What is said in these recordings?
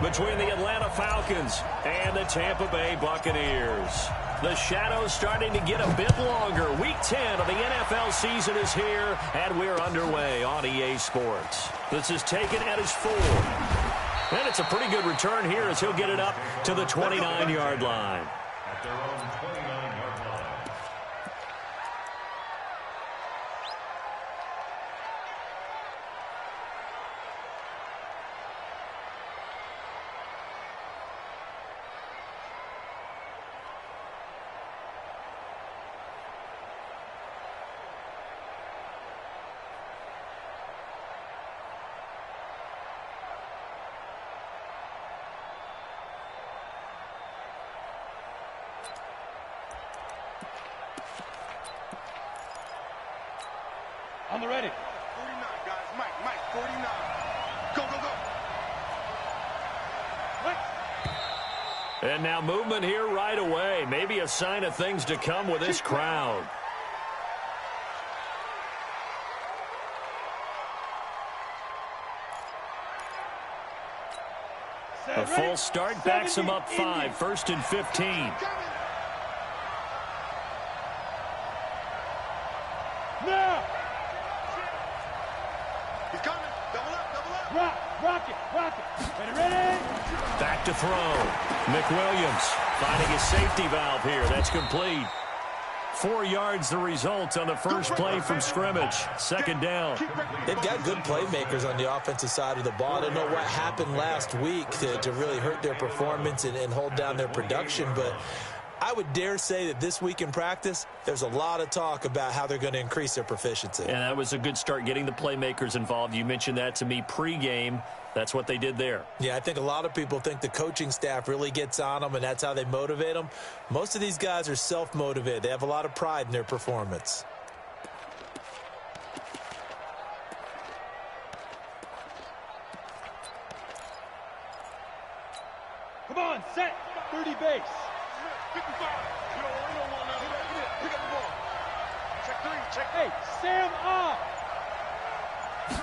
between the Atlanta Falcons and the Tampa Bay Buccaneers. The shadow's starting to get a bit longer. Week 10 of the NFL season is here, and we're underway on EA Sports. This is taken at his 4. And it's a pretty good return here as he'll get it up to the 29-yard line. At their own 29-yard line. On the ready. 49, guys. Mike, 49. Go, go, go. What? And now movement here right away. Maybe a sign of things to come with this crowd. A full start backs him up 5. 1st and 15. Now. He's coming. Double up. Rock it. Ready. Back to throw. McWilliams finding his safety valve here. That's complete. 4 yards the result on the first play from scrimmage. 2nd down. They've got good playmakers on the offensive side of the ball. I don't know what happened last week to really hurt their performance and hold down their production, but I would dare say that this week in practice, there's a lot of talk about how they're going to increase their proficiency. And that was a good start getting the playmakers involved. You mentioned that to me pregame. That's what they did there. Yeah, I think a lot of people think the coaching staff really gets on them, and that's how they motivate them. Most of these guys are self-motivated. They have a lot of pride in their performance. Come on, set. 30 base. 55. You don't want that. Pick up the ball. Check 3. Check. Hey, Sam off.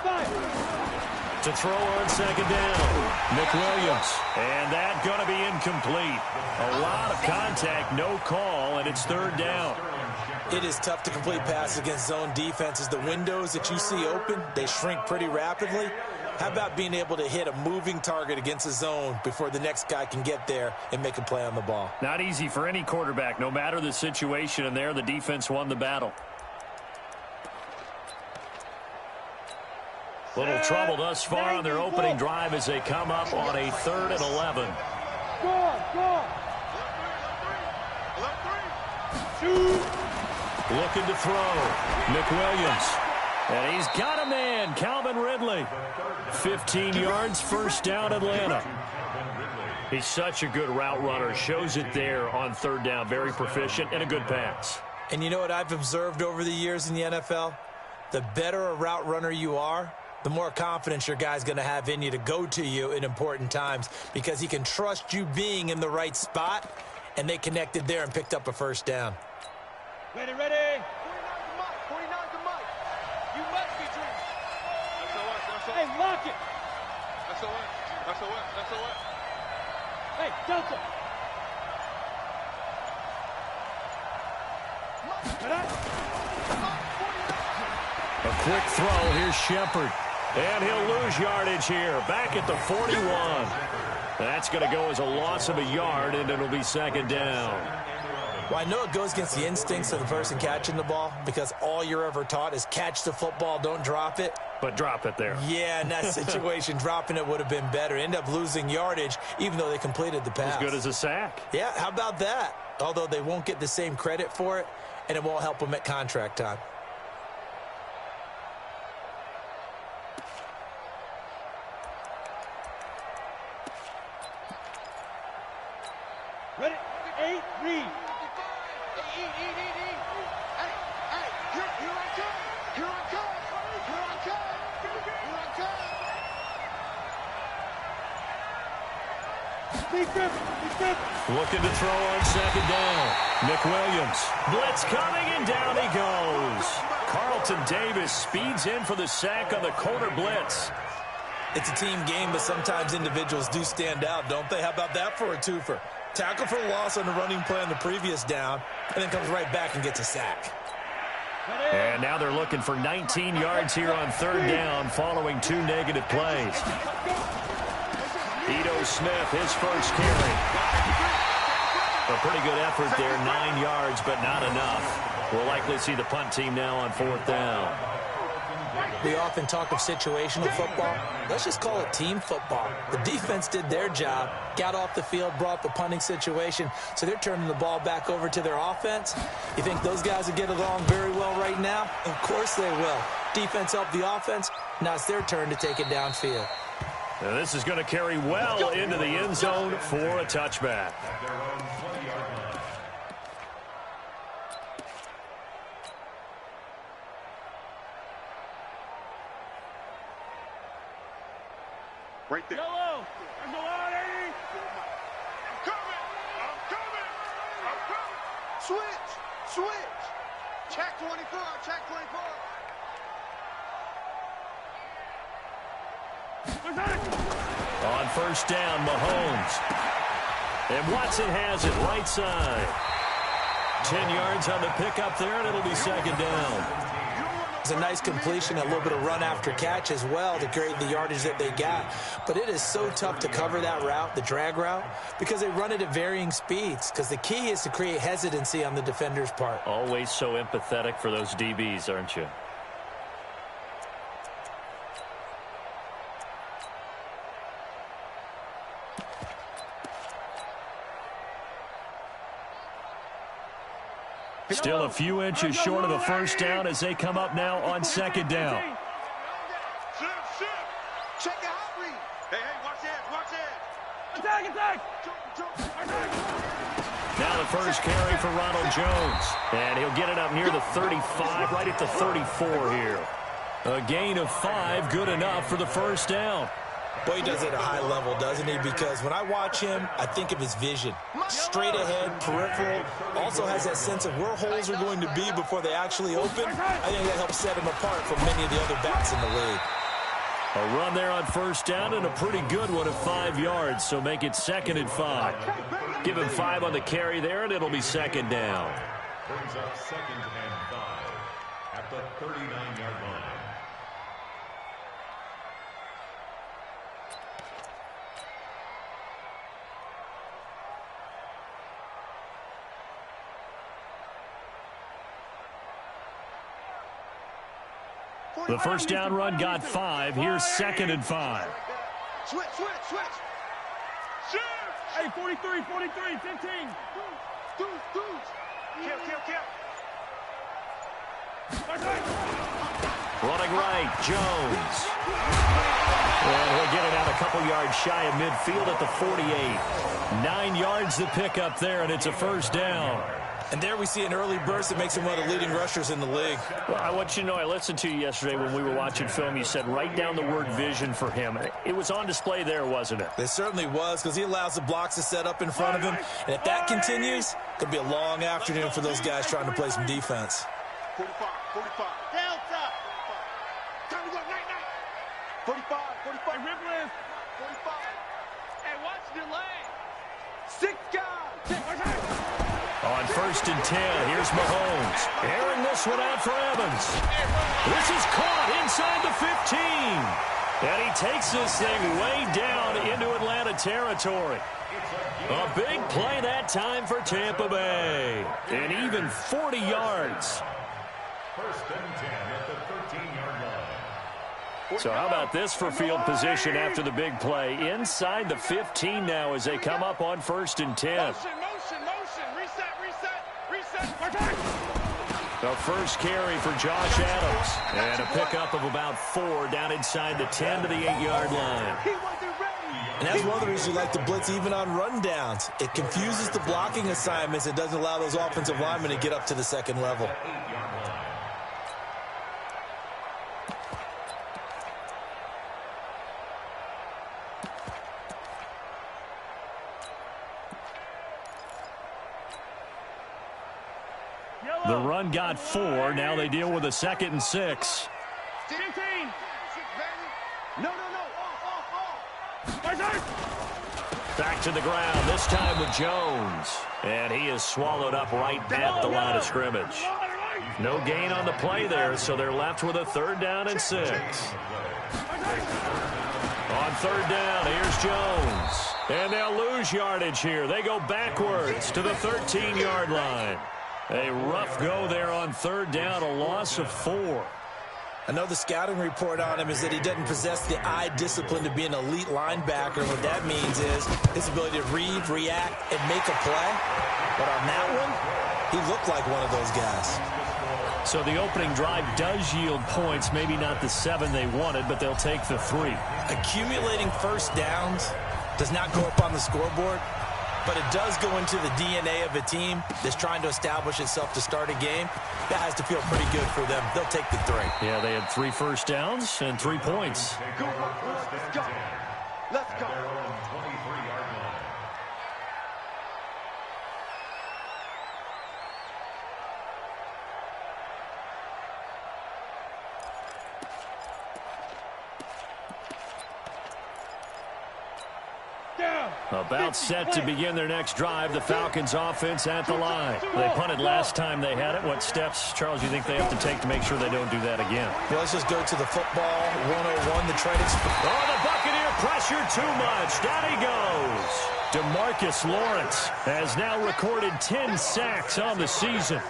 5. To throw on 2nd down. McWilliams. And that going to be incomplete. A lot of contact, no call, and it's 3rd down. It is tough to complete passes against zone defenses. The windows that you see open, they shrink pretty rapidly. How about being able to hit a moving target against a zone before the next guy can get there and make a play on the ball? Not easy for any quarterback, no matter the situation, and there the defense won the battle. Little trouble thus far on their opening drive as they come up on a 3rd and 11. Go. Looking to throw. McWilliams. And he's got a man, Calvin Ridley. 15 yards, 1st down, Atlanta. He's such a good route runner. Shows it there on 3rd down. Very proficient and a good pass. And you know what I've observed over the years in the NFL? The better a route runner you are, the more confidence your guy's going to have in you to go to you in important times because he can trust you being in the right spot, and they connected there and picked up a 1st down. Ready. 49 to Mike. You must be dreaming. That's all right. Hey, lock it. That's all right. Hey, Delta. A quick throw. Here's Shepard. And he'll lose yardage here. Back at the 41. That's going to go as a loss of a yard, and it'll be 2nd down. Well, I know it goes against the instincts of the person catching the ball because all you're ever taught is catch the football, don't drop it. But drop it there. Yeah, in that situation, dropping it would have been better. End up losing yardage, even though they completed the pass. As good as a sack. Yeah, how about that? Although they won't get the same credit for it, and it won't help them at contract time. Ready. 8, read. Looking to throw on 2nd down. McWilliams. Blitz coming, and down he goes. Carlton Davis speeds in for the sack on the corner blitz. It's a team game, but sometimes individuals do stand out, don't they? How about that for a twofer? Tackle for loss on the running play on the previous down, and then comes right back and gets a sack. And now they're looking for 19 yards here on third down following 2 negative plays. Ito Smith, his first carry. A pretty good effort there, 9 yards, but not enough. We'll likely see the punt team now on fourth down. We often talk of situational football. Let's just call it team football. The defense did their job, got off the field, brought the punting situation, so they're turning the ball back over to their offense. You think those guys will get along very well right now? Of course they will. Defense helped the offense. Now it's their turn to take it downfield. Now this is going to carry well into the end zone for a touchback. Right there. Yellow. I'm coming. Switch. Check 24. On first down, Mahomes. And Watson has it right side. 10 yards on the pickup there, and it'll be second down. It's a nice completion, a little bit of run after catch as well to create the yardage that they got. But it is so tough to cover that route, the drag route, because they run it at varying speeds. Because the key is to create hesitancy on the defender's part. Always so empathetic for those DBs, aren't you? Still a few inches short of the first down as they come up now on second down. Check the hot read. Hey, watch it. Attack. Now the first carry for Ronald Jones. And he'll get it up near the 35, right at the 34 here. A gain of 5, good enough for the first down. Boy, he does it at a high level, doesn't he? Because when I watch him, I think of his vision. Straight ahead, peripheral, also has that sense of where holes are going to be before they actually open. I think that helps set him apart from many of the other backs in the league. A run there on first down and a pretty good one of 5 yards, so make it second and 5. Give him 5 on the carry there, and it'll be second down. Brings up second and 5 at the 39-yard line. The first down run got 5. Here's second and 5. Switch. Hey, 43, 15. Kill. Running right, Jones. And he'll get it out a couple yards shy of midfield at the 48. 9 yards to pick up there, and it's a first down. And there we see an early burst that makes him one of the leading rushers in the league. Well, I want you to know, I listened to you yesterday when we were watching film. You said write down the word vision for him. It was on display there, wasn't it? It certainly was, because he allows the blocks to set up in front of him. And if that continues, it could be a long afternoon for those guys trying to play some defense. 45. Delta. Time to go, night. 45. Hey, Ripley. 45. Hey, watch the lane. 6 guys. On first and 10, here's Mahomes. Airing this one out for Evans. This is caught inside the 15. And he takes this thing way down into Atlanta territory. A big play that time for Tampa Bay. And even 40 yards. First and 10 at the 13-yard line. So how about this for field position after the big play? Inside the 15 now as they come up on first and 10. Motion. Reset. The first carry for Josh Adams. And a pickup of about 4 down inside the 10 to the 8-yard line. And that's one of the reasons you like to blitz even on rundowns. It confuses the blocking assignments. It doesn't allow those offensive linemen to get up to the second level. The run got 4. Now they deal with a second and 6. 15. No. Off. Back to the ground, this time with Jones. And he is swallowed up right at the line of scrimmage. No gain on the play there, so they're left with a 3rd down and 6. On 3rd down, here's Jones. And they'll lose yardage here. They go backwards to the 13-yard line. A rough go there on 3rd down, a loss of 4. I know the scouting report on him is that he doesn't possess the eye discipline to be an elite linebacker. What that means is his ability to read, react, and make a play. But on that one, he looked like one of those guys. So the opening drive does yield points, maybe not the 7 they wanted, but they'll take the 3. Accumulating first downs does not go up on the scoreboard, but it does go into the DNA of a team that's trying to establish itself to start a game. That has to feel pretty good for them. They'll take the 3. Yeah, they had 3 first downs and 3 points. Let's go. Let's go. About set to begin their next drive. The Falcons offense at the line. They punted last time they had it. What steps, Charles, you think they have to take to make sure they don't do that again? Well, let's just go to the football 101, the trade. Oh, the Buccaneer pressure too much. Down he goes. DeMarcus Lawrence has now recorded 10 sacks on the season.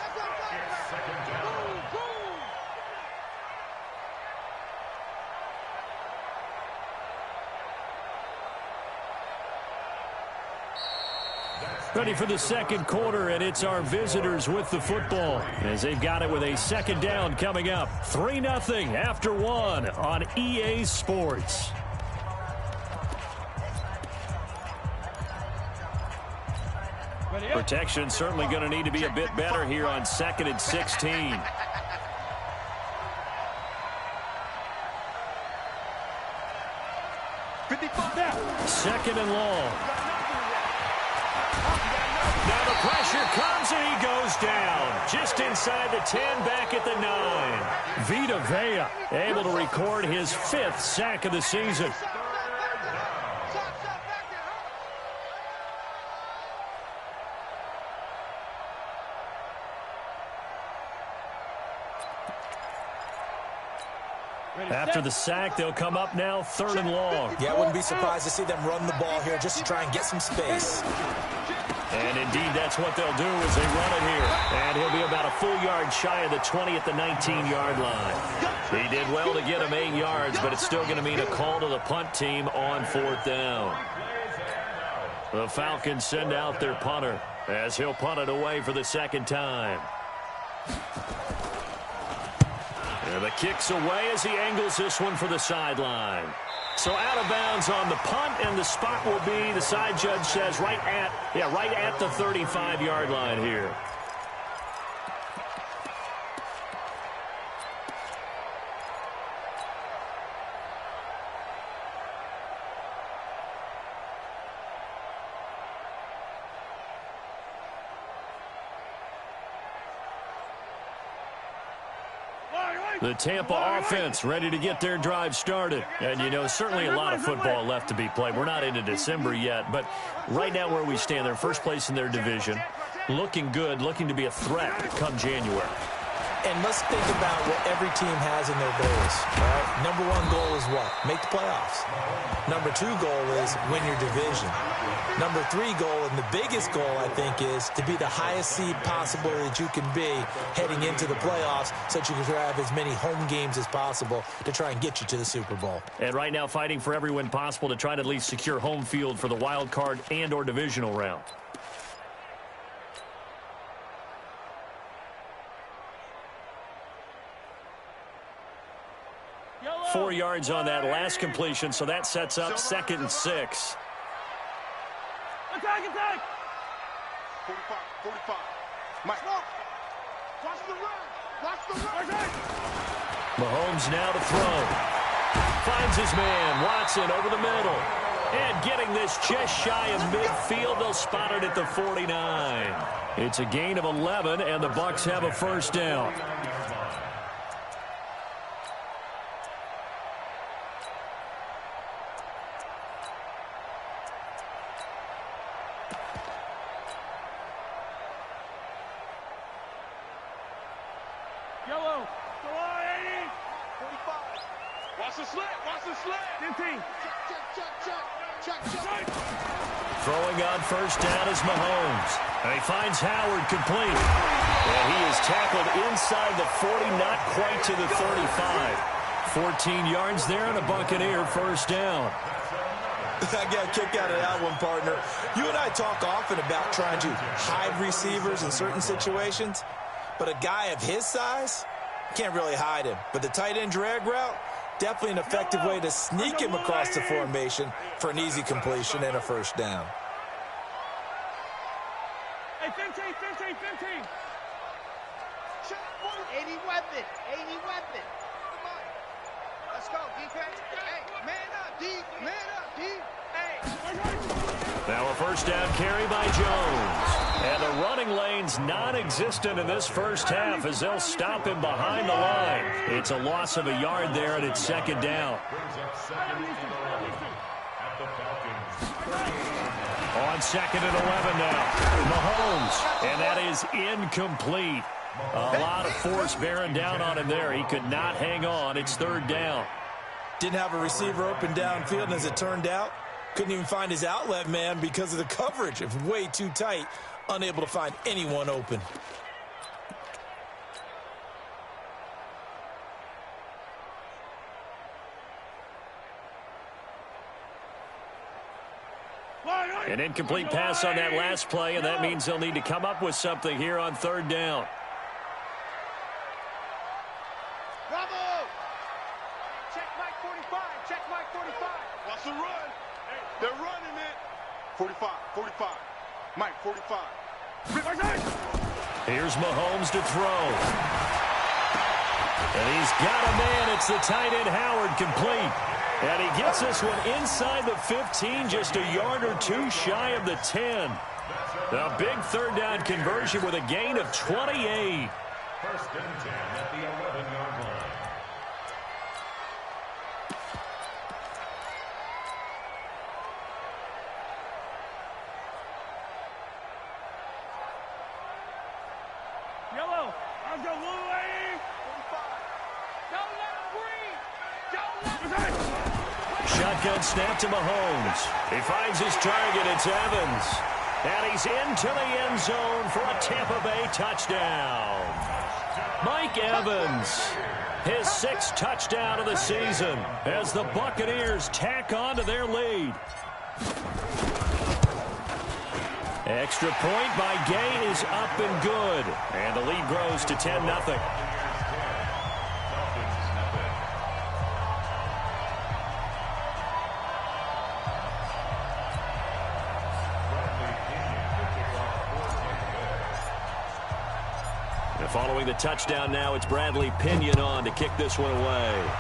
Ready for the second quarter, and it's our visitors with the football as they've got it with a 2nd down coming up. 3-0 after 1 on EA Sports. Protection certainly going to need to be a bit better here on 2nd and 16. Second and long. Now the pressure comes and he goes down. Just inside the 10, back at the 9. Vita Vea able to record his 5th sack of the season. After the sack, they'll come up now 3rd and long. Yeah, I wouldn't be surprised to see them run the ball here just to try and get some space. And indeed, that's what they'll do as they run it here. And he'll be about a full yard shy of the 20 at the 19-yard line. He did well to get him 8 yards, but it's still going to mean a call to the punt team on 4th down. The Falcons send out their punter as he'll punt it away for the 2nd time. And the kick's away as he angles this one for the sideline. So out of bounds on the punt, and the spot will be, the side judge says, right at the 35-yard line here. The Tampa offense ready to get their drive started. And, you know, certainly a lot of football left to be played. We're not into December yet, but right now where we stand, they're first place in their division. Looking good, looking to be a threat come January. And let's think about what every team has in their goals, right? Number 1 goal is what? Make the playoffs. Number 2 goal is win your division. Number 3 goal, and the biggest goal, I think, is to be the highest seed possible that you can be heading into the playoffs so that you can have as many home games as possible to try and get you to the Super Bowl. And right now fighting for every win possible to try to at least secure home field for the wild card and or divisional round. Yellow. 4 yards on that last completion, so that sets up 2nd and 6. Attack, attack! 45. Mike. Watch the run. Watch the run. Mahomes now to throw. Finds his man, Watson, over the middle. And getting this just shy of midfield, they'll spot it at the 49. It's a gain of 11, and the Bucs have a 1st down. Watch the sled. Watch the sled. 15. Check. Throwing on first down is Mahomes. And he finds Howard complete. And he is tackled inside the 40, not quite to the 35. 14 yards there and a Buccaneer first down. I got a kick out of that one, partner. You and I talk often about trying to hide receivers in certain situations, but a guy of his size can't really hide him. But the tight end drag route, definitely an effective way to sneak him across the formation for an easy completion and a first down. Hey, 15. 80 weapon. Come on. Let's go, defense. Hey, man up, D. Man up, D. Hey. Now a first down carry by Jones. And the running lane's non-existent in this first half as they'll stop him behind the line. It's a loss of a yard there, and it's second down. On second and 11 now. Mahomes, and that is incomplete. A lot of force bearing down on him there. He could not hang on. It's third down. Didn't have a receiver open downfield, and as it turned out, couldn't even find his outlet man because of the coverage. It was way too tight, unable to find anyone open. An incomplete pass on that last play, and that means they'll need to come up with something here on third down. Bravo! Check Mike 45. Check Mike 45. Watch the run. They're running it. 45. Mike, 45. Here's Mahomes to throw. And he's got a man. It's the tight end Howard complete. And he gets this one inside the 15, just a yard or two shy of the 10. A big third down conversion with a gain of 28. First and 10 at the 11-yard line. Yellow. Let's go, blue lady. 45. Don't let him breathe. Don't let him breathe. Shotgun snap to Mahomes. He finds his target. It's Evans. And he's into the end zone for a Tampa Bay touchdown. Mike Evans, his 6th touchdown of the season as the Buccaneers tack on to their lead. Extra point by Gay is up and good. And the lead grows to 10-0. Following the touchdown now, it's Bradley Pinion on to kick this one away.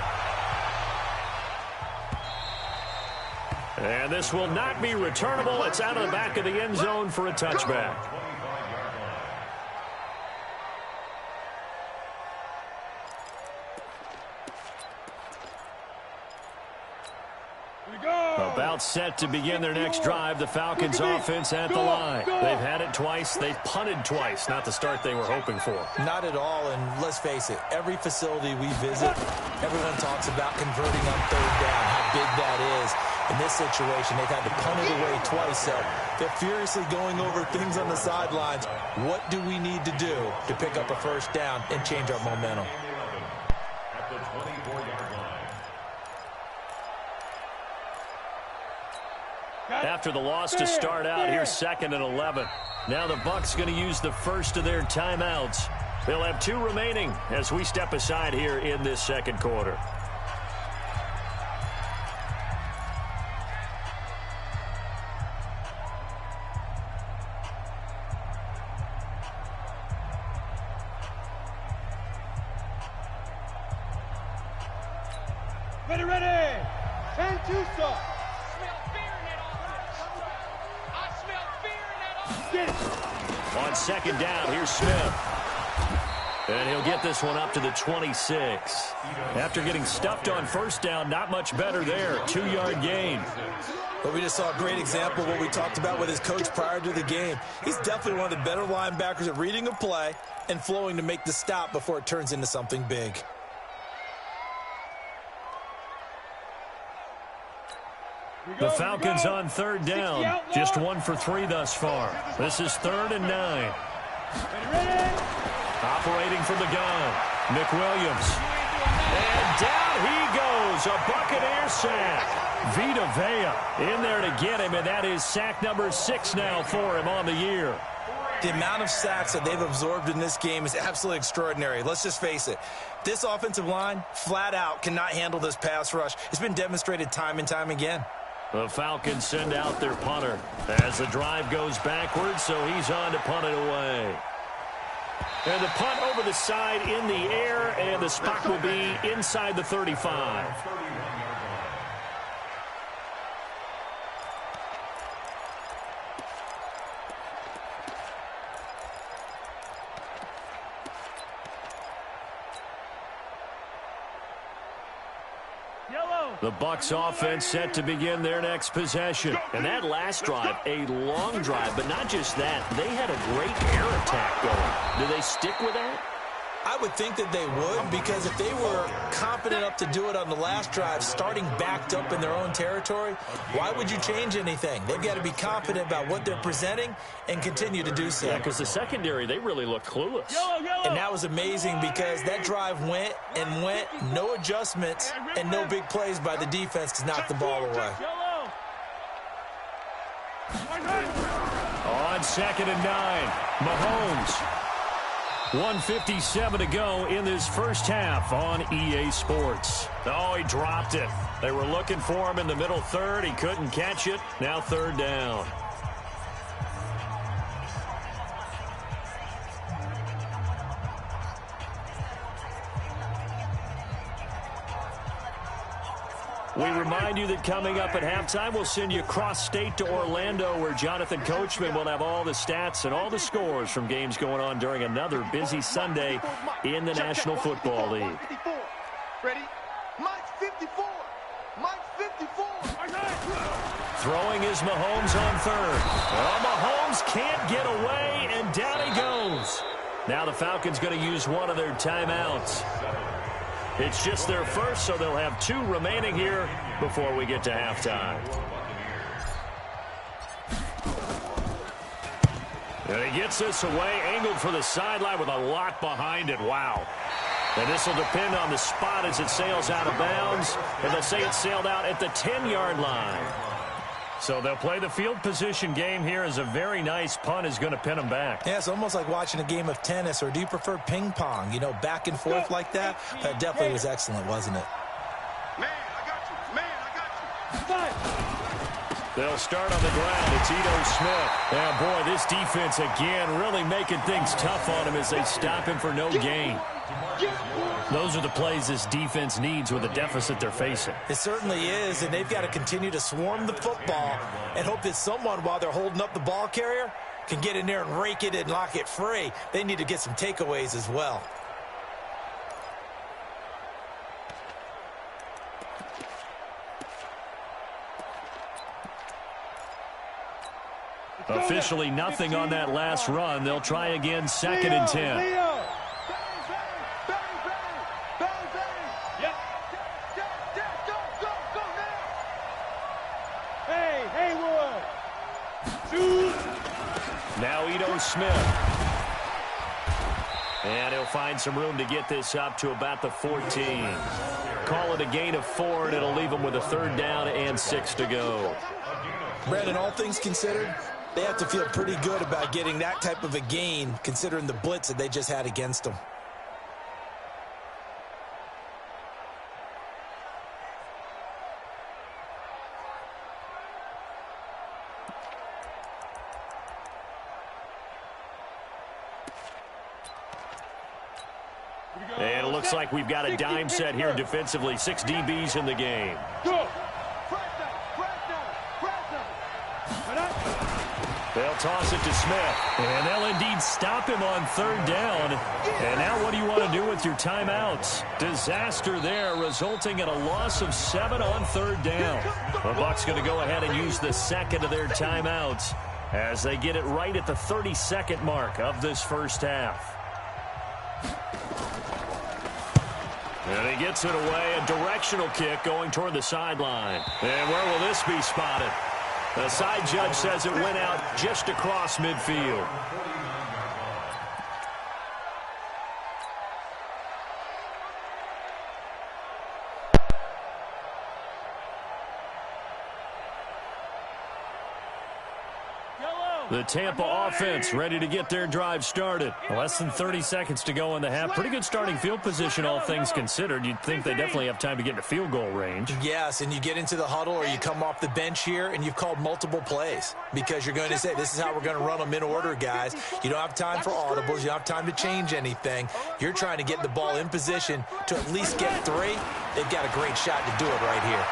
And this will not be returnable. It's out of the back of the end zone for a touchback. About set to begin their next drive. The Falcons offense at the line. They've had it twice. They've punted twice. Not the start they were hoping for. Not at all, and let's face it, every facility we visit, everyone talks about converting on third down, how big that is. In this situation, they've had to punt it away twice, so they're furiously going over things on the sidelines. What do we need to do to pick up a first down and change our momentum? At the 24-yard line. After the loss to start out, here's 2nd and 11. Now the Bucs going to use the first of their timeouts. They'll have 2 remaining as we step aside here in this second quarter. Ready. 10-2 start. On 2nd down, here's Smith. And he'll get this one up to the 26. After getting stuffed on first down, not much better there. 2-yard gain. But we just saw a great example of what we talked about with his coach prior to the game. He's definitely one of the better linebackers at reading a play and flowing to make the stop before it turns into something big. The Falcons on third down. Just 1 for 3 thus far. This is 3rd and 9. Operating from the gun, McWilliams. And down he goes. A Buccaneer sack. Vita Vea in there to get him, and that is sack number 6 now for him on the year. The amount of sacks that they've absorbed in this game is absolutely extraordinary. Let's just face it. This offensive line, flat out, cannot handle this pass rush. It's been demonstrated time and time again. The Falcons send out their punter as the drive goes backwards, so he's on to punt it away. And the punt over the side in the air, and the spot will be inside the 35. The Bucs offense set to begin their next possession. And that last drive, a long drive, but not just that. They had a great air attack going. Do they stick with that? I would think that they would, because if they were confident enough to do it on the last drive, starting backed up in their own territory, why would you change anything? They've got to be confident about what they're presenting and continue to do so. Yeah, because the secondary, they really look clueless. And that was amazing because that drive went and went, no adjustments, and no big plays by the defense to knock the ball away. On 2nd and 9, Mahomes. 1:57 to go in this first half on EA Sports. Oh, he dropped it. They were looking for him in the middle third. He couldn't catch it. Now 3rd down. We remind you that coming up at halftime, we'll send you cross-state to Orlando, where Jonathan Coachman will have all the stats and all the scores from games going on during another busy Sunday in the National Football League. Ready? Mike's 54. Mike's 54. Throwing is Mahomes on 3rd. Well, Mahomes can't get away, and down he goes. Now the Falcons going to use one of their timeouts. It's just their first, so they'll have 2 remaining here before we get to halftime. And he gets this away, angled for the sideline with a lot behind it. Wow. And this will depend on the spot as it sails out of bounds. And they'll say it sailed out at the 10-yard line. So they'll play the field position game here as a very nice punt is going to pin them back. Yeah, it's almost like watching a game of tennis, or do you prefer ping pong? You know, back and forth like that? That definitely was excellent, wasn't it? Man, I got you. Man, I got you. They'll start on the ground. It's Ito Smith. And boy, this defense again really making things tough on him as they stop him for no gain. Those are the plays this defense needs with the deficit they're facing. It certainly is, and they've got to continue to swarm the football and hope that someone, while they're holding up the ball carrier, can get in there and rake it and lock it free. They need to get some takeaways as well. Officially nothing on that last run. They'll try again 2nd and 10. Now Ito Smith. And he'll find some room to get this up to about the 14. Call it a gain of 4, and it'll leave them with a 3rd down and 6 to go. Brandon, all things considered, they have to feel pretty good about getting that type of a gain, considering the blitz that they just had against them. And it looks like we've got a dime set here defensively. 6 DBs in the game. They'll toss it to Smith. And they'll indeed stop him on 3rd down. And now what do you want to do with your timeouts? Disaster there, resulting in a loss of 7 on 3rd down. The Bucs going to go ahead and use the 2nd of their timeouts as they get it right at the 32nd mark of this first half. And he gets it away, a directional kick going toward the sideline. And where will this be spotted? The side judge says it went out just across midfield. The Tampa offense ready to get their drive started. Less than 30 seconds to go in the half. Pretty good starting field position, all things considered. You'd think they definitely have time to get into field goal range. Yes, and you get into the huddle or you come off the bench here and you've called multiple plays because you're going to say, this is how we're going to run them in order, guys. You don't have time for audibles. You don't have time to change anything. You're trying to get the ball in position to at least get 3. They've got a great shot to do it right here.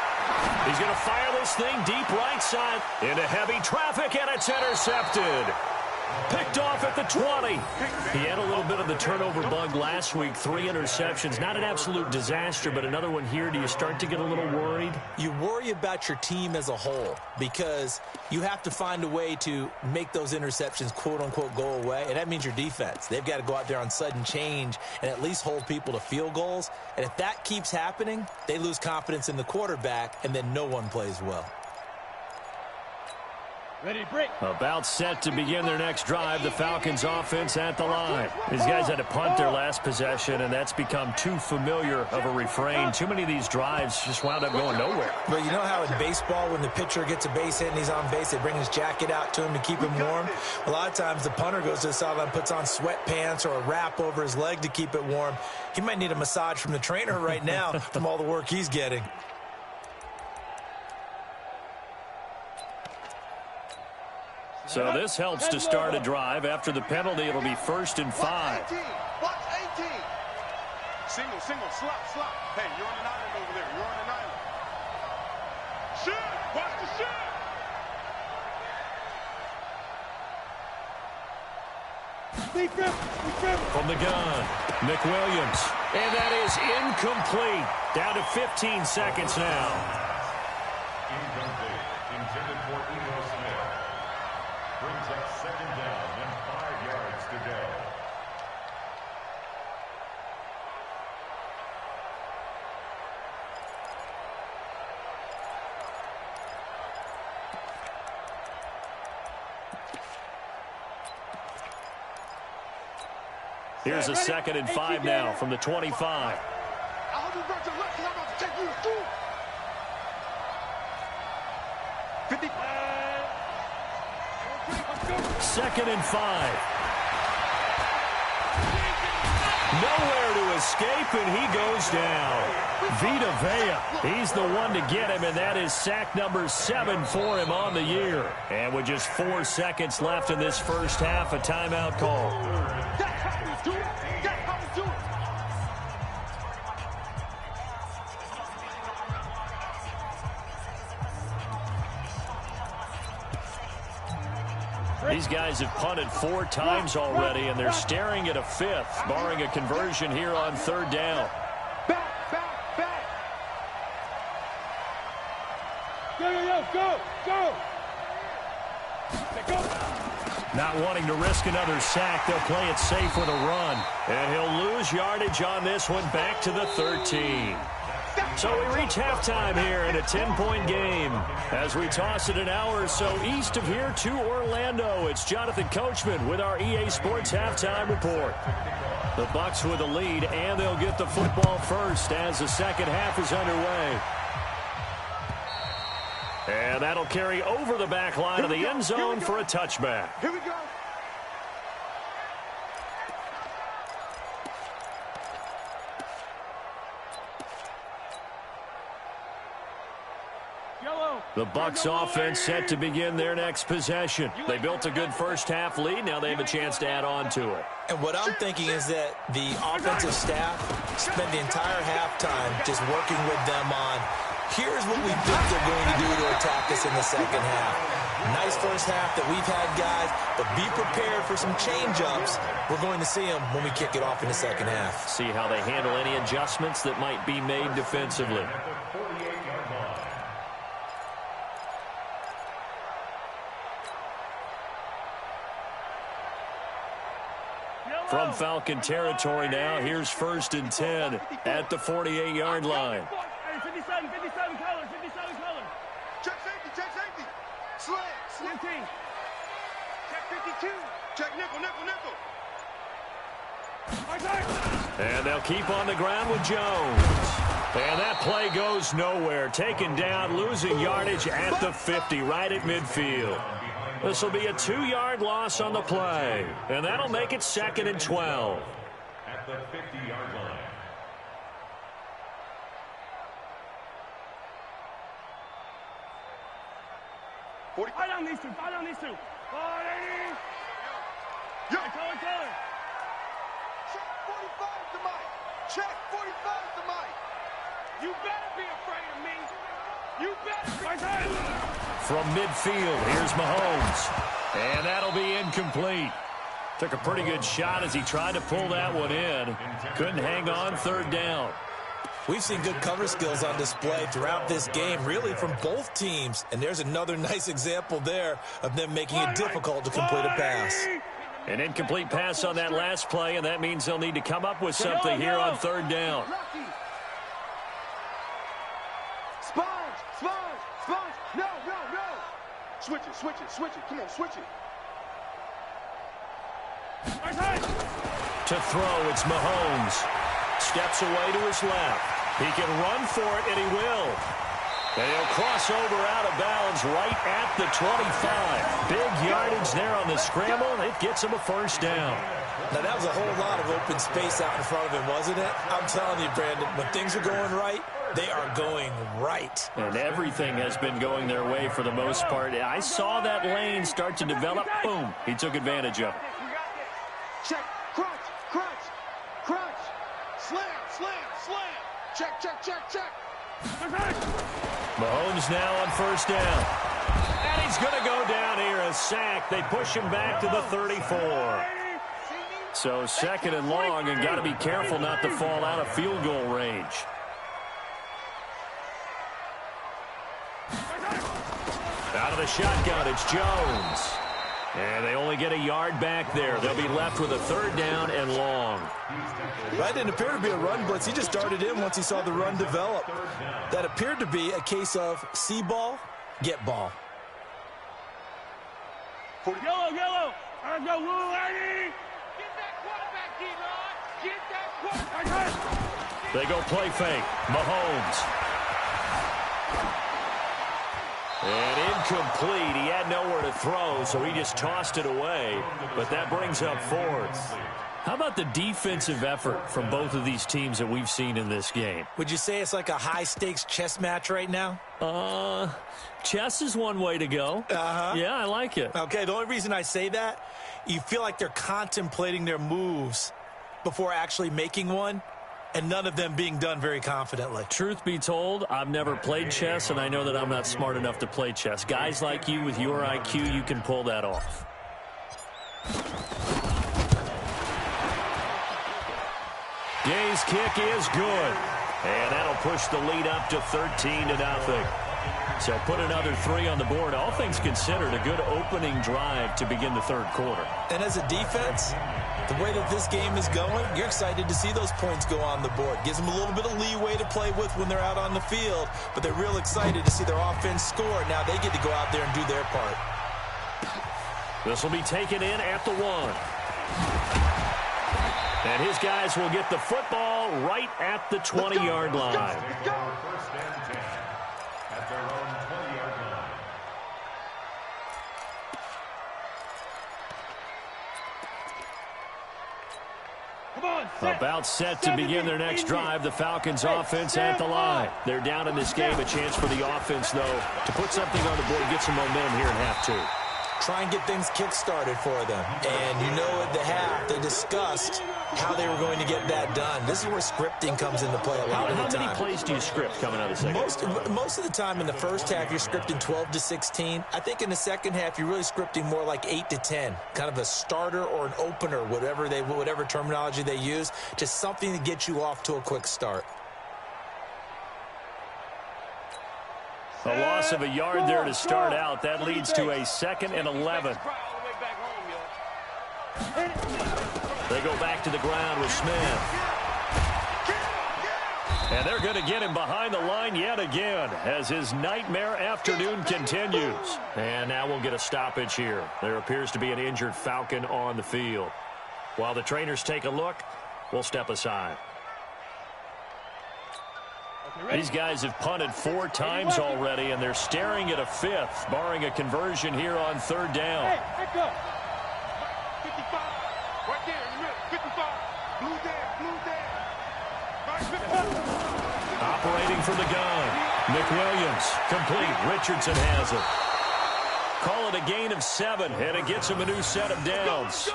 He's going to fire this thing deep right side into heavy traffic, and it's intercepted. Picked off at the 20. He had a little bit of the turnover bug last week, 3 interceptions. Not an absolute disaster, but another one here. Do you start to get a little worried? You worry about your team as a whole because you have to find a way to make those interceptions, quote-unquote, go away, and that means your defense. They've got to go out there on sudden change and at least hold people to field goals, and if that keeps happening, they lose confidence in the quarterback, and then no one plays well. Ready, break. About set to begin their next drive. The Falcons offense at the line. These guys had to punt their last possession, and that's become too familiar of a refrain. Too many of these drives just wound up going nowhere. But you know how in baseball, when the pitcher gets a base hit and he's on base, they bring his jacket out to him to keep him warm? A lot of times the punter goes to the sideline, puts on sweatpants or a wrap over his leg to keep it warm. He might need a massage from the trainer right now from all the work he's getting. So this helps to start a drive. After the penalty, it'll be 1st and 5. Bucs 18. Single, slop. Hey, you're on an island over there. You're on an island. Shoot! Watch the shoot! From the gun, McWilliams. And that is incomplete. Down to 15 seconds now. Incomplete. Intended for Ego Smith. Brings up 2nd down and 5 yards to go. Here's a 2nd and 5 now from the 25. I hope you got your left because I'm about to take you through. 50. 2nd and 5. Nowhere to escape, and he goes down. Vita Vea, he's the one to get him, and that is sack number 7 for him on the year. And with just 4 seconds left in this first half, a timeout call. That's how we do it. That's how we do it. These guys have punted 4 times already, and they're staring at a 5th, barring a conversion here on 3rd down. Back. Go. Not wanting to risk another sack, they'll play it safe with a run. And he'll lose yardage on this one, back to the 13. So we reach halftime here in a 10-point game. As we toss it an hour or so east of here to Orlando, it's Jonathan Coachman with our EA Sports Halftime Report. The Bucs with the lead, and they'll get the football first as the second half is underway. And that'll carry over the back line of the end zone for a touchback. Here we go. The Bucs offense set to begin their next possession. They built a good first half lead. Now they have a chance to add on to it. And what I'm thinking is that the offensive staff spent the entire halftime just working with them on, here's what we think they're going to do to attack us in the second half. Nice first half that we've had, guys, but be prepared for some change-ups. We're going to see them when we kick it off in the second half. See how they handle any adjustments that might be made defensively. From Falcon territory now, here's 1st and 10 at the 48-yard line. Hey, 57 colors, 57 colors. Check safety. Slant. 15. Check 52. Check nickel. And they'll keep on the ground with Jones. And that play goes nowhere. Taken down, losing yardage at the 50, right at midfield. This will be a 2-yard loss on the play. And that'll make it 2nd and 12. At the 50-yard line. Fight on these two. 480. Yo. Color. Check 45 to Mike. Check 45 to Mike. You better be afraid of me. You better be. From midfield, here's Mahomes. And that'll be incomplete. Took a pretty good shot as he tried to pull that one in. Couldn't hang on 3rd down. We've seen good cover skills on display throughout this game, really from both teams. And there's another nice example there of them making it difficult to complete a pass. An incomplete pass on that last play, and that means they'll need to come up with something here on 3rd down. Sponge. No. Switch it. Come on, switch it. To throw, it's Mahomes. Steps away to his left. He can run for it, and he will. And he'll cross over out of bounds right at the 25. Big yardage there on the scramble. It gets him a 1st down. Now, that was a whole lot of open space out in front of him, wasn't it? I'm telling you, Brandon, when things are going right, they are going right. And everything has been going their way for the most part. I saw that lane start to develop. Boom. He took advantage of it. Check. Crunch. Slam. Check. Mahomes now on 1st down. And he's going to go down here, a sack. They push him back to the 34. So 2nd and long, and got to be careful not to fall out of field goal range. Out of the shotgun, it's Jones. And they only get a yard back there. They'll be left with a 3rd down and long. That didn't appear to be a run blitz. He just darted in once he saw the run develop. That appeared to be a case of see ball, get ball. Yellow. Let's go, Woo, lady. Get that quarterback, D-Rod. Get that quarterback. They go play fake. Mahomes. And incomplete. He had nowhere to throw, so he just tossed it away. But that brings up 4th. How about the defensive effort from both of these teams that we've seen in this game? Would you say it's like a high-stakes chess match right now? Chess is one way to go. Yeah, I like it. Okay, the only reason I say that, you feel like they're contemplating their moves before actually making one, and none of them being done very confidently. Truth be told, I've never played chess, and I know that I'm not smart enough to play chess. Guys like you with your IQ, you can pull that off. Gay's kick is good. And that'll push the lead up to 13-0. So put another 3 on the board. All things considered, a good opening drive to begin the 3rd quarter. And as a defense, the way that this game is going, you're excited to see those points go on the board. Gives them a little bit of leeway to play with when they're out on the field, but they're real excited to see their offense score. Now they get to go out there and do their part. This will be taken in at the 1. And his guys will get the football right at the 20-yard line. Let's go. 1st and 10 at their own 20-yard line. About set to begin their next drive. The Falcons offense at the line. They're down in this game. A chance for the offense, though, to put something on the board, get some momentum here in half 2. Try and get things kick-started for them. And you know at the half, they discussed how they were going to get that done. This is where scripting comes into play a lot of the time. How many plays do you script coming out of the second? Most of the time in the first half, you're scripting 12 to 16. I think in the second half, you're really scripting more like 8 to 10. Kind of a starter or an opener, whatever terminology they use. Just something to get you off to a quick start. A loss of a yard there to start out. That leads to a 2nd and 11. They go back to the ground with Smith. And they're going to get him behind the line yet again as his nightmare afternoon continues. And now we'll get a stoppage here. There appears to be an injured Falcon on the field. While the trainers take a look, we'll step aside. These guys have punted 4 times already, and they're staring at a 5th, barring a conversion here on 3rd down. Hey, back up. 55. Right there in the middle. 55. Blue there. Right, 55. Operating from the gun. McWilliams, complete. Richardson has it. Call it a gain of 7, and it gets him a new set of downs.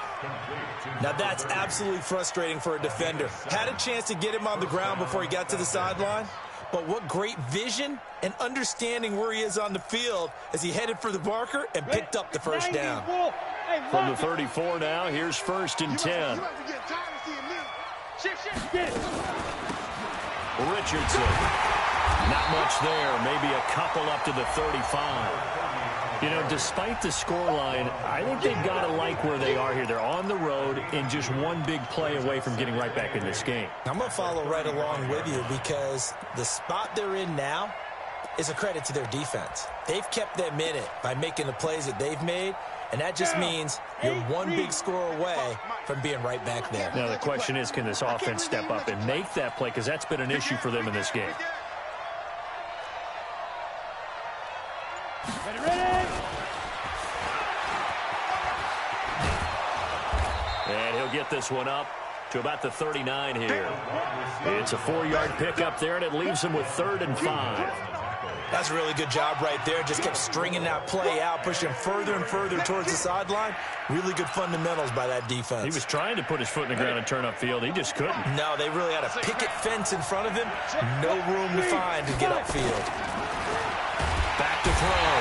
Now that's absolutely frustrating for a defender. Had a chance to get him on the ground before he got to the sideline, but what great vision and understanding where he is on the field as he headed for the marker and picked up the first down. From the 34 now, here's 1st and 10. Richardson. Not much there. Maybe a couple up to the 35. You know, despite the scoreline, I think they've got to like where they are here. They're on the road and just one big play away from getting right back in this game. I'm going to follow right along with you because the spot they're in now is a credit to their defense. They've kept them in it by making the plays that they've made, and that just means you're one big score away from being right back there. Now, the question is, can this offense step up and make that play? Because that's been an issue for them in this game. And he'll get this one up to about the 39 here. It's a 4-yard pickup there, and it leaves him with 3rd and 5. That's a really good job right there. Just kept stringing that play out, pushing further and further towards the sideline. Really good fundamentals by that defense. He was trying to put his foot in the ground and turn upfield. He just couldn't. No, they really had a picket fence in front of him. No room to find to get upfield. Back to throw.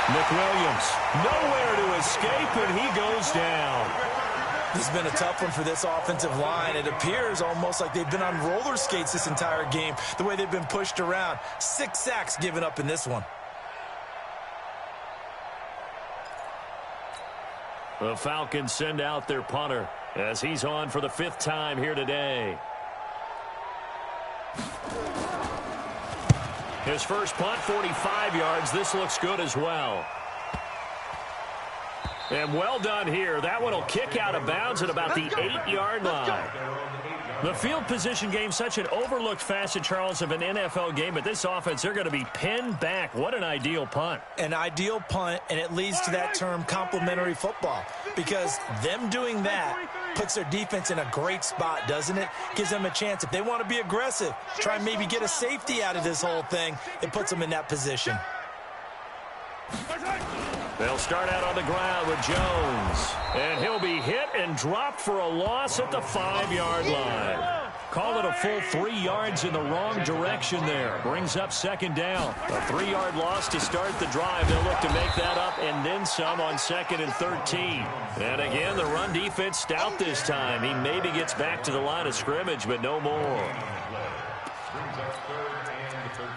McWilliams, nowhere to escape, and he goes down. This has been a tough one for this offensive line. It appears almost like they've been on roller skates this entire game, the way they've been pushed around. 6 sacks given up in this one. The Falcons send out their punter as he's on for the 5th time here today. His first punt, 45 yards. This looks good as well. And well done here. That one will kick out of bounds at about the 8-yard line. The field position game, such an overlooked facet, Charles, of an NFL game. But this offense, they're going to be pinned back. What an ideal punt. An ideal punt, and it leads to that term complementary football. Because them doing that puts their defense in a great spot, doesn't it? Gives them a chance. If they want to be aggressive, try and maybe get a safety out of this whole thing, it puts them in that position. They'll start out on the ground with Jones. And he'll be hit and dropped for a loss at the 5-yard line. Call it a full 3 yards in the wrong direction there. Brings up 2nd down. A 3-yard loss to start the drive. They'll look to make that up and then some on 2nd and 13. And again, the run defense stout this time. He maybe gets back to the line of scrimmage, but no more. Brings up 3rd and 13.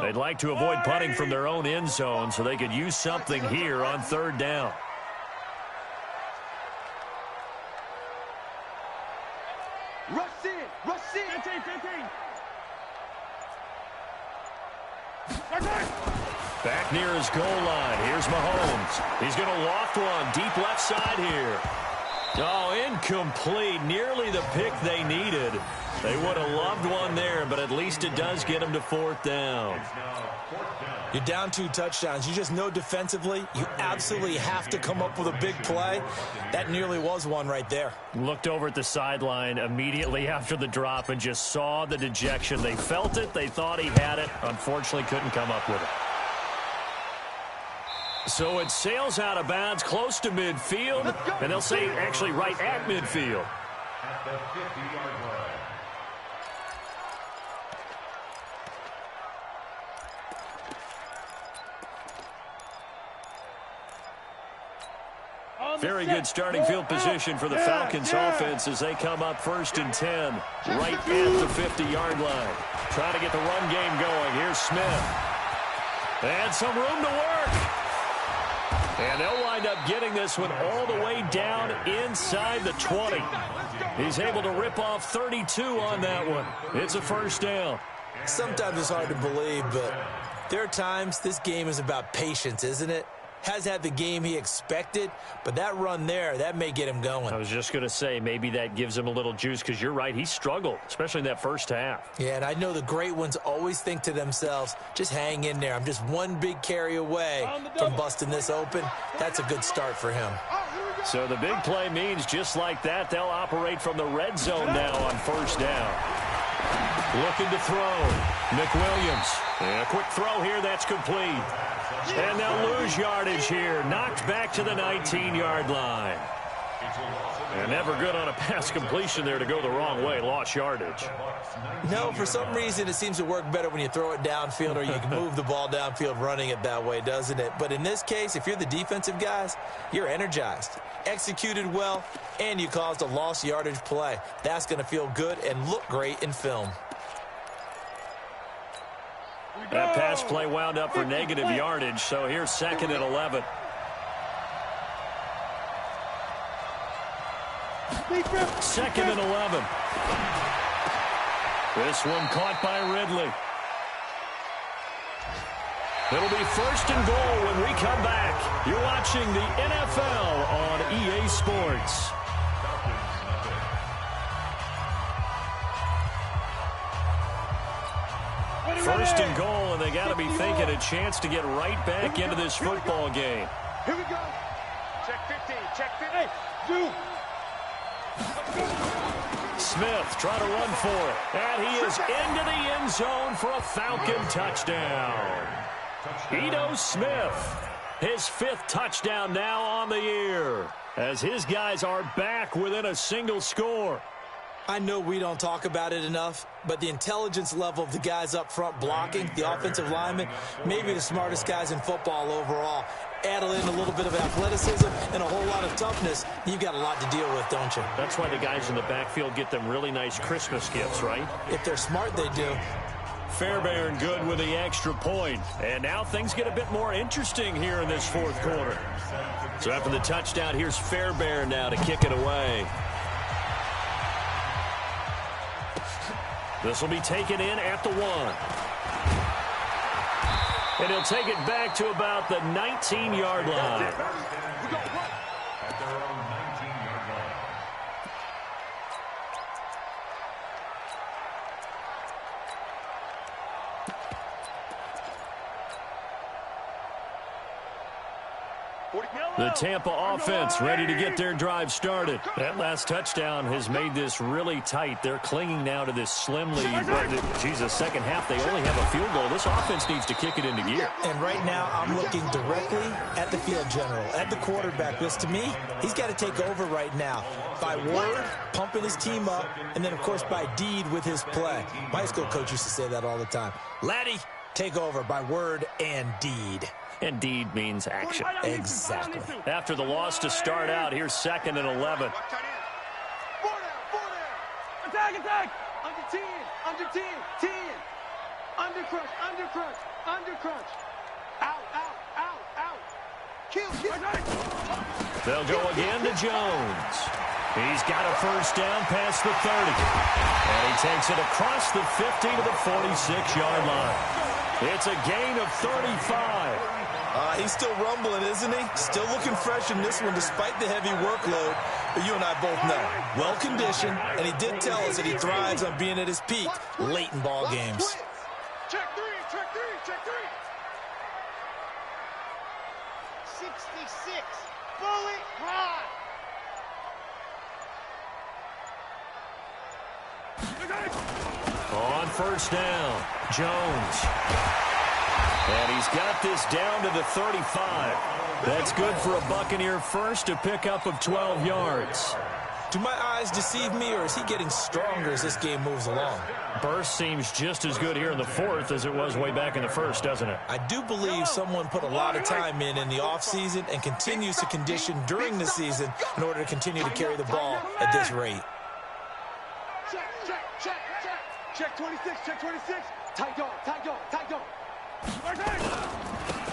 They'd like to avoid punting from their own end zone so they could use something here on 3rd down. Rush in. 15. Back near his goal line. Here's Mahomes. He's going to loft one deep left side here. Oh, incomplete. Nearly the pick they needed. They would have loved one there, but at least it does get them to 4th down. You're down 2 touchdowns. You just know defensively you absolutely have to come up with a big play. That nearly was one right there. Looked over at the sideline immediately after the drop and just saw the dejection. They felt it. They thought he had it. Unfortunately, couldn't come up with it. So it sails out of bounds close to midfield, and they'll say actually right at midfield. At the 50-yard line. Very good starting field position for the Falcons offense as they come up 1st and 10, right at the 50-yard line. Trying to get the run game going. Here's Smith. And some room to work. And they'll wind up getting this one all the way down inside the 20. He's able to rip off 32 on that one. It's a 1st down. Sometimes it's hard to believe, but there are times this game is about patience, isn't it? Has had the game he expected, but that run there, that may get him going. I was just going to say, maybe that gives him a little juice, because you're right, he struggled, especially in that first half. Yeah, and I know the great ones always think to themselves, just hang in there. I'm just one big carry away from busting this open. That's a good start for him. So the big play means just like that, they'll operate from the red zone now on 1st down. Looking to throw. McWilliams. And a quick throw here, that's complete. And they'll lose yardage here. Knocked back to the 19-yard line. And never good on a pass completion there to go the wrong way. Lost yardage. No, for some reason it seems to work better when you throw it downfield or you can move the ball downfield running it that way, doesn't it? But in this case, if you're the defensive guys, you're energized, executed well, and you caused a lost yardage play. That's going to feel good and look great in film. That pass play wound up for negative yardage, so here's 2nd and 11. Second and 11. This one caught by Ridley. It'll be 1st and goal when we come back. You're watching the NFL on EA Sports. First and goal, and they got to be thinking a chance to get right back into this football game. Here we go. Check 15. Check 15. Hey, Smith trying to run for it. And he is into the end zone for a Falcon touchdown. Ito Smith, his 5th touchdown now on the year, as his guys are back within a single score. I know we don't talk about it enough, but the intelligence level of the guys up front blocking, the offensive linemen, maybe the smartest guys in football overall. Add in a little bit of athleticism and a whole lot of toughness, you've got a lot to deal with, don't you? That's why the guys in the backfield get them really nice Christmas gifts, right? If they're smart, they do. Fairbairn good with the extra point. And now things get a bit more interesting here in this 4th quarter. So after the touchdown, here's Fairbairn now to kick it away. This will be taken in at the 1. And he'll take it back to about the 19-yard line. At their own 19-yard line. The Tampa offense ready to get their drive started. That last touchdown has made this really tight. They're clinging now to this slim lead. But, Jesus, second half, they only have a field goal. This offense needs to kick it into gear. And right now, I'm looking directly at the field general, at the quarterback. Because to me, he's got to take over right now. By word, pumping his team up, and then, of course, by deed with his play. My high school coach used to say that all the time. Laddie, take over by word and deed. And deed means action. Exactly. After the loss to start out, here's 2nd and 11. Attack, attack. Under 10, under 10, 10. Under crunch, under crunch, under crunch. Out, out, out, out. Kill, kill. They'll go again to Jones. He's got a 1st down past the 30. And he takes it across the 50 to the 46-yard line. It's a gain of 35. He's still rumbling, isn't he? Still looking fresh in this one despite the heavy workload. But you and I both know, well-conditioned, and he did tell us that he thrives on being at his peak late in ball games. check 3. Check 3. Check 3. 66. Bullet high. On 1st down, Jones. And he's got this down to the 35. That's good for a Buccaneer first, a pickup of 12 yards. Do my eyes deceive me, or is he getting stronger as this game moves along? Burst seems just as good here in the fourth as it was way back in the first, doesn't it? I do believe someone put a lot of time in the offseason and continues to condition during the season in order to continue to carry the ball at this rate. Check, check, check, check. Check 26, check 26. Tight dog, tight dog, tight dog.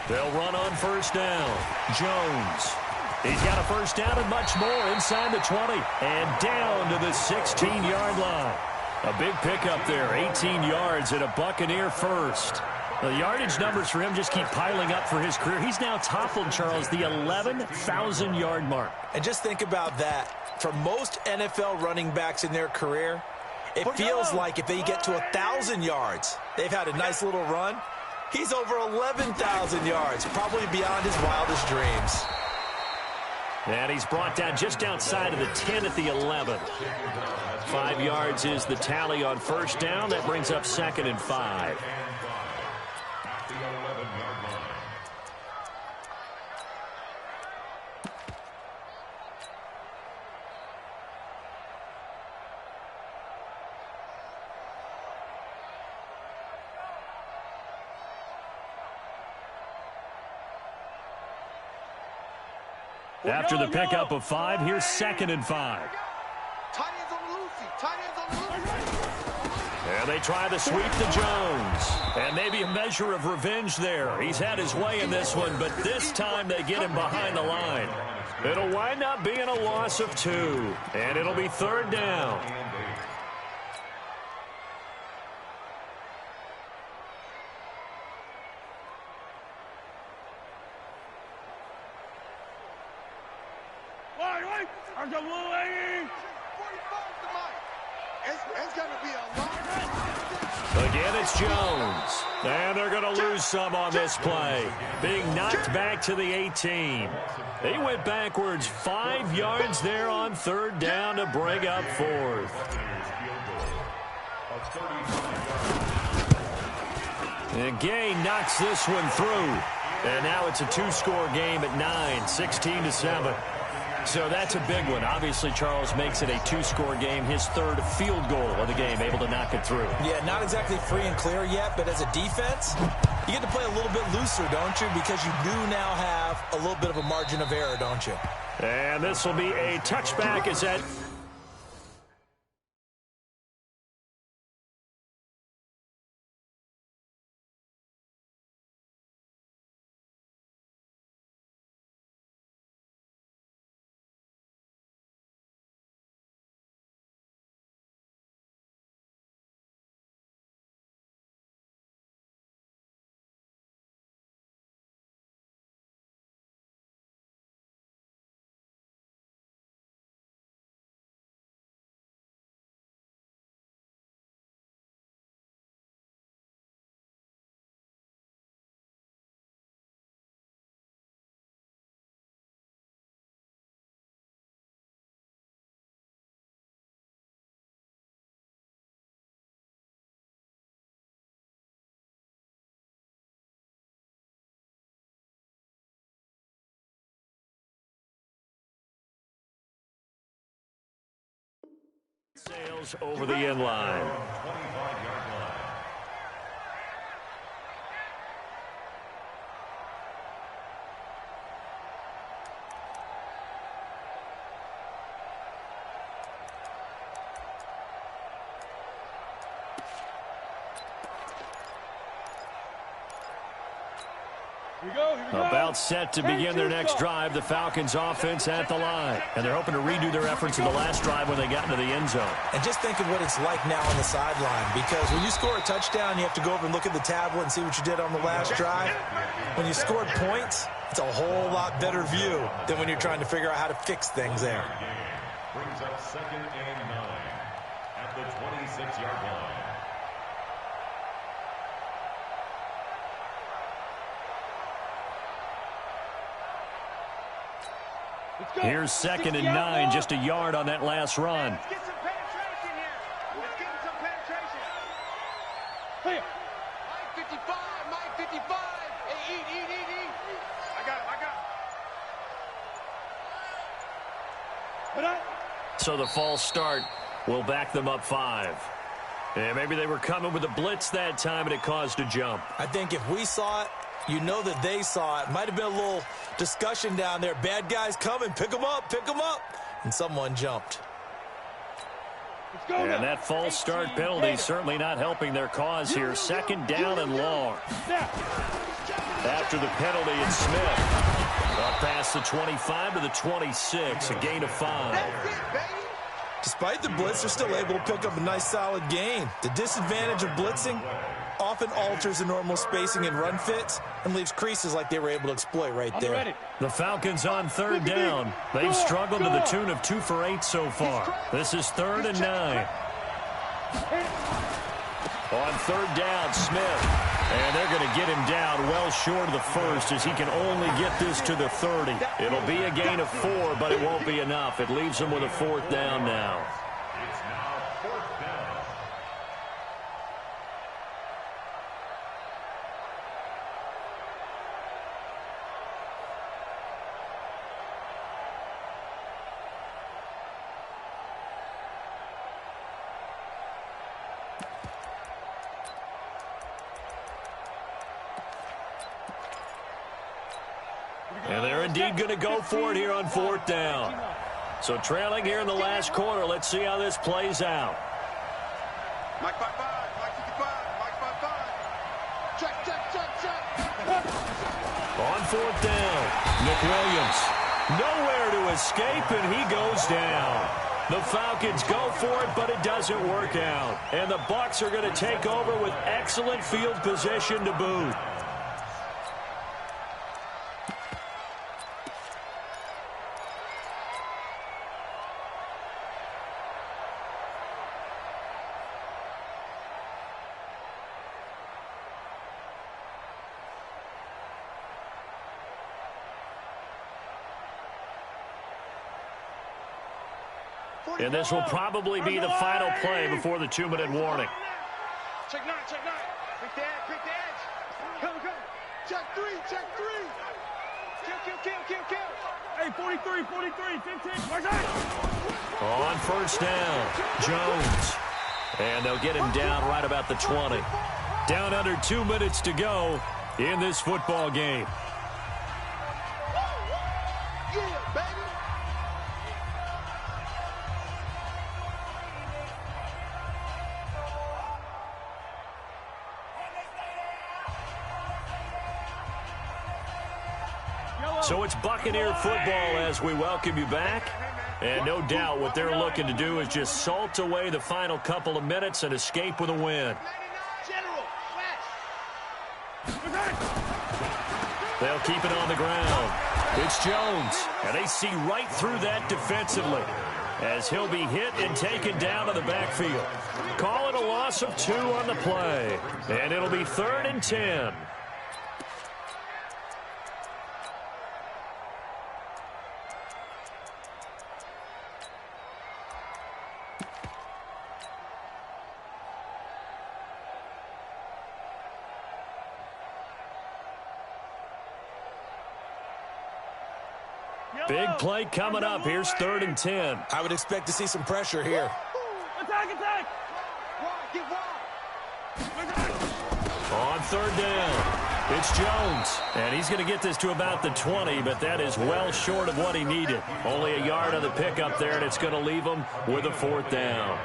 They'll run on first down. Jones. He's got a first down and much more inside the 20 and down to the 16-yard line. A big pickup there, 18 yards and a Buccaneer first. The yardage numbers for him just keep piling up for his career. He's now toppled, Charles, the 11,000-yard mark. And just think about that. For most NFL running backs in their career, it feels like if they get to 1,000 yards, they've had a nice little run. He's over 11,000 yards, probably beyond his wildest dreams. And he's brought down just outside of the 10 at the 11. 5 yards is the tally on first down. That brings up 2nd and 5. After the pickup of 5, here's 2nd and 5. Tight ends on the Lucy. Tight ends on the Lucy. And they try the sweep to Jones. And maybe a measure of revenge there. He's had his way in this one, but this time they get him behind the line. It'll wind up being a loss of 2. And it'll be 3rd down. It's going to be a lot. Again, it's Jones. And they're going to lose some on this play. Being knocked back to the 18. He went backwards 5 yards there on 3rd down to bring up 4th. And Gay knocks this one through. And now it's a 2-score game at 9, 16-7. So that's a big one. Obviously, Charles makes it a 2-score game. His 3rd field goal of the game, able to knock it through. Yeah, not exactly free and clear yet, but as a defense, you get to play a little bit looser, don't you? Because you do now have a little bit of a margin of error, don't you? And this will be a touchback as that... Sails over the end line. About set to begin their next drive, the Falcons offense at the line. And they're hoping to redo their efforts in the last drive when they got into the end zone. And just think of what it's like now on the sideline, because when you score a touchdown, you have to go over and look at the tablet and see what you did on the last drive. When you scored points, it's a whole lot better view than when you're trying to figure out how to fix things there. Brings up 2nd and 9 at the 26-yard line. Here's 2nd and 9, just a yard on that last run. Let's get some penetration here. Let's get some penetration. Here. Mike 55. Hey, eat. I got it. Put up. So the false start will back them up 5. And maybe they were coming with a blitz that time, and it caused a jump. I think if we saw it, you know that they saw it. Might have been a little discussion down there. Bad guys coming. Pick them up. Pick them up. And someone jumped. And that false start penalty certainly not helping their cause here. 2nd down and long. After the penalty, it's Smith. Up past the 25 to the 26. A gain of 5. Despite the blitz, they're still able to pick up a nice, solid gain. The disadvantage of blitzing often alters the normal spacing and run fits and leaves creases like they were able to exploit right there. The Falcons on 3rd down. They've struggled to the tune of 2 for 8 so far. This is 3rd and 9. On 3rd down, Smith. And they're going to get him down well short of the first as he can only get this to the 30. It'll be a gain of 4, but it won't be enough. It leaves him with a 4th down now. It's now 4th down. And they're indeed going to go for it here on 4th down. So trailing here in the last quarter. Let's see how this plays out. Mike 5-5, Mike 55, Mike 5-5. Check. On 4th down, Nick Williams. Nowhere to escape, and he goes down. The Falcons go for it, but it doesn't work out. And the Bucs are going to take over with excellent field position to boot. And this will probably be the final play before the 2-minute warning. Check 9. Quick the edge. Come. Check 3. Kill. Hey, 43, 15. Watch out. On 1st down, Jones. And they'll get him down right about the 20. Down under 2 minutes to go in this football game. Yeah, baby. So it's Buccaneer football as we welcome you back. And no doubt what they're looking to do is just salt away the final couple of minutes and escape with a win. They'll keep it on the ground. It's Jones. And they see right through that defensively as he'll be hit and taken down to the backfield. Call it a loss of 2 on the play. And it'll be 3rd and 10. Big play coming up. Here's 3rd and 10. I would expect to see some pressure here. Attack. Get wide. On 3rd down, it's Jones. And he's going to get this to about the 20, but that is well short of what he needed. Only a yard on the pickup there, and it's going to leave him with a 4th down.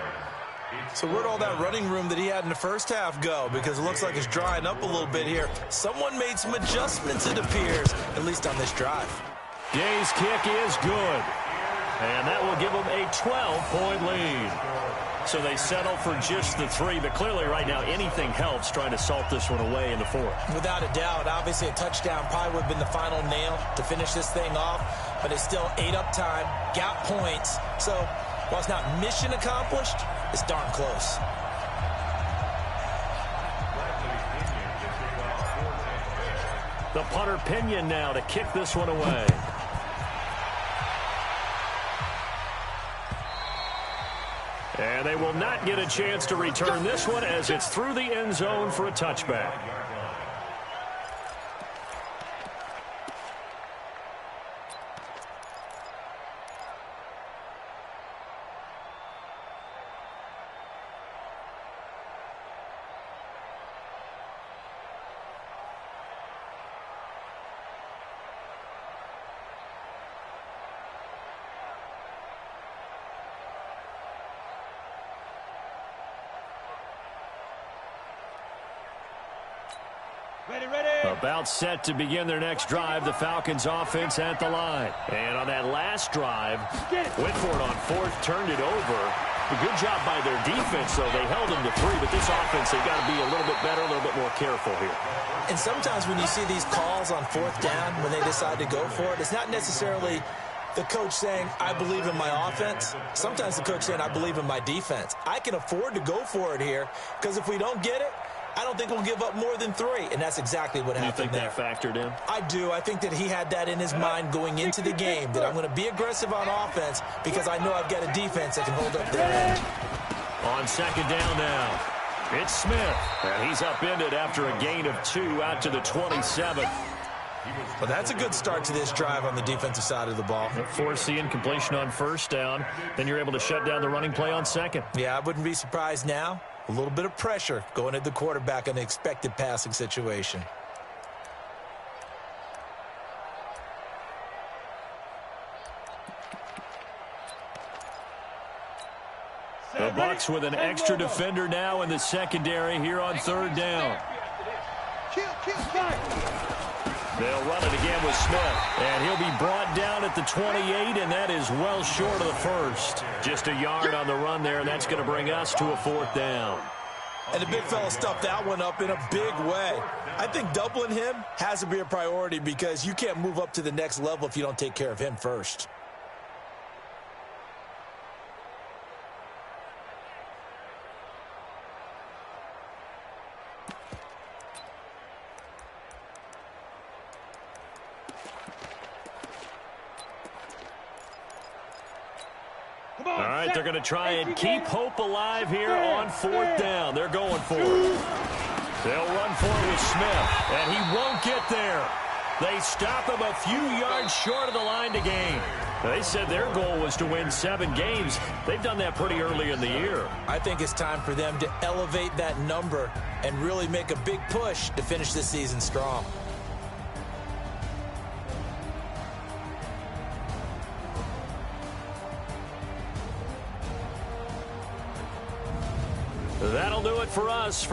So where'd all that running room that he had in the first half go? Because it looks like it's drying up a little bit here. Someone made some adjustments, it appears, at least on this drive. Gay's kick is good. And that will give them a 12-point lead. So they settle for just the 3, but clearly right now anything helps trying to salt this one away in the 4th. Without a doubt, obviously a touchdown probably would have been the final nail to finish this thing off, but it's still 8 up time, got points. So while it's not mission accomplished, it's darn close. The punter Pinion now to kick this one away. And they will not get a chance to return this one as it's through the end zone for a touchback. Ready, ready. About set to begin their next drive, the Falcons offense at the line. And on that last drive, went for it on fourth, turned it over. A good job by their defense, though. They held them to 3, but this offense, they've got to be a little bit better, a little bit more careful here. And sometimes when you see these calls on fourth down, when they decide to go for it, it's not necessarily the coach saying, I believe in my offense. Sometimes the coach saying, I believe in my defense. I can afford to go for it here because if we don't get it, I don't think we'll give up more than 3, and that's exactly what happened there. You think that factored in? I do. I think that he had that in his mind going into the game, that I'm going to be aggressive on offense because I know I've got a defense that can hold up their end. On second down now, it's Smith, and he's upended after a gain of 2 out to the 27. Well, that's a good start to this drive on the defensive side of the ball. Force the incompletion on first down, then you're able to shut down the running play on second. Yeah, I wouldn't be surprised now. A little bit of pressure going at the quarterback in an expected passing situation. The Bucs with an extra defender now in the secondary here on third down. They'll run it again with Smith, and he'll be brought down at the 28, and that is well short of the first. Just a yard on the run there, and that's going to bring us to a fourth down. And the big fella stuffed that one up in a big way. I think doubling him has to be a priority because you can't move up to the next level if you don't take care of him first. All right, they're going to try and keep hope alive here on fourth down. They're going for it. They'll run for it with Smith, and he won't get there. They stop him a few yards short of the line to gain. They said their goal was to win 7 games. They've done that pretty early in the year. I think it's time for them to elevate that number and really make a big push to finish this season strong. That'll do it for us.